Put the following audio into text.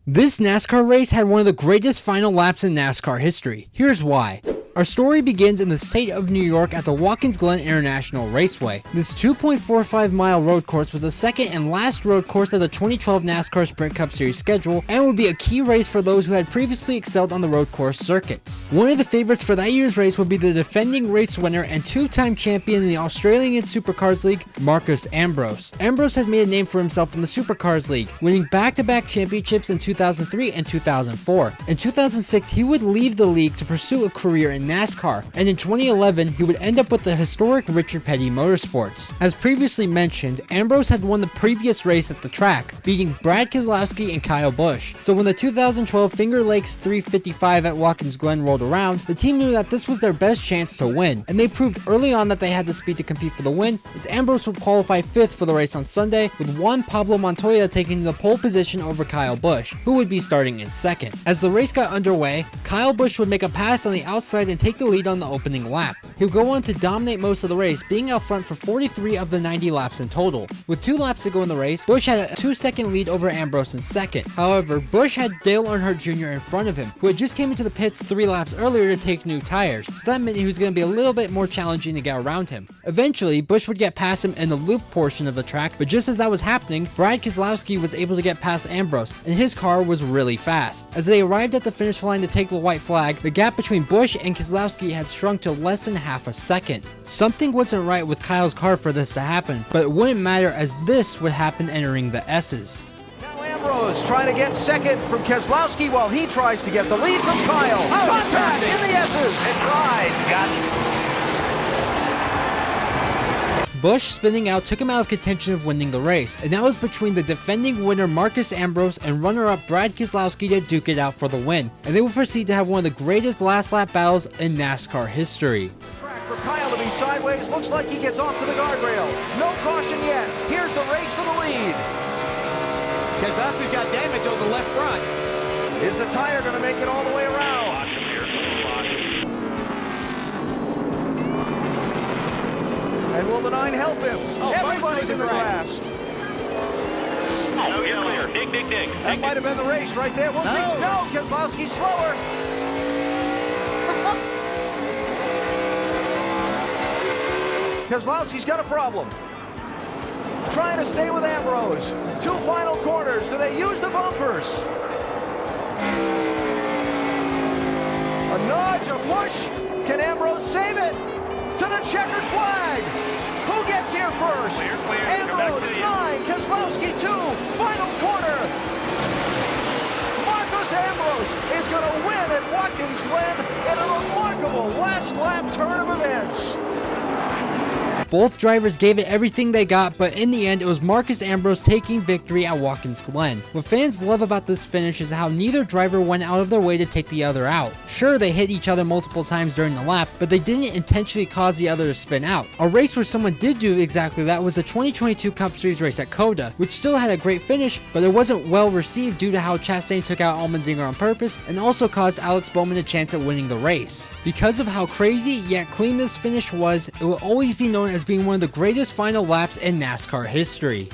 This NASCAR race had one of the greatest final laps in NASCAR history. Here's why. Our story begins in the state of New York at the Watkins Glen International Raceway. This 2.45-mile road course was the second and last road course of the 2012 NASCAR Sprint Cup Series schedule and would be a key race for those who had previously excelled on the road course circuits. One of the favorites for that year's race would be the defending race winner and two-time champion in the Australian Supercars League, Marcos Ambrose. Ambrose has made a name for himself in the Supercars League, winning back-to-back championships in 2003 and 2004. In 2006, he would leave the league to pursue a career in NASCAR, and in 2011 he would end up with the historic Richard Petty Motorsports. As previously mentioned, Ambrose had won the previous race at the track, beating Brad Keselowski and Kyle Busch. So when the 2012 Finger Lakes 355 at Watkins Glen rolled around, the team knew that this was their best chance to win, and they proved early on that they had the speed to compete for the win, as Ambrose would qualify 5th for the race on Sunday, with Juan Pablo Montoya taking the pole position over Kyle Busch, who would be starting in second. As the race got underway, Kyle Busch would make a pass on the outside and take the lead on the opening lap. He'll go on to dominate most of the race, being out front for 43 of the 90 laps in total. With 2 laps to go in the race, Busch had a 2-second lead over Ambrose in second. However, Busch had Dale Earnhardt Jr. in front of him, who had just came into the pits 3 laps earlier to take new tires, so that meant he was going to be a little bit more challenging to get around him. Eventually, Busch would get past him in the loop portion of the track, but just as that was happening, Brad Keselowski was able to get past Ambrose, and his car was really fast. As they arrived at the finish line to take the white flag, the gap between Busch and Keselowski had shrunk to less than half a second. Something wasn't right with Kyle's car for this to happen, but it wouldn't matter as this would happen entering the S's. Now Ambrose trying to get second from Keselowski while he tries to get the lead from Kyle. Contact in the S's. It's right. Got it. Busch spinning out took him out of contention of winning the race, and that was between the defending winner Marcos Ambrose and runner-up Brad Keselowski to duke it out for the win, and they will proceed to have one of the greatest last lap battles in NASCAR history. Track for Kyle to be sideways, looks like he gets off to the guardrail. No caution yet. Here's the race for the lead. Keselowski's got damage on the left front. Is the tire going to make it all the way around? And will the 9 help him? Oh, everybody's in the grass. No, you're clear. Dig. That might have been the race right there. We'll see. No, Keselowski's slower. Keselowski's got a problem. Trying to stay with Ambrose. 2 final corners. Do they use the bumpers? A nudge, a push. Can Ambrose save it? To the checkered flag. Who gets here first? Clear. Ambrose 9, Keselowski 2, final corner. Marcos Ambrose is going to win at Watkins Glen in a remarkable last lap turn of events. Both drivers gave it everything they got, but in the end, it was Marcos Ambrose taking victory at Watkins Glen. What fans love about this finish is how neither driver went out of their way to take the other out. Sure, they hit each other multiple times during the lap, but they didn't intentionally cause the other to spin out. A race where someone did do exactly that was the 2022 Cup Series race at Coda, which still had a great finish, but it wasn't well received due to how Chastain took out Allmendinger on purpose and also caused Alex Bowman a chance at winning the race. Because of how crazy yet clean this finish was, it will always be known as being one of the greatest final laps in NASCAR history.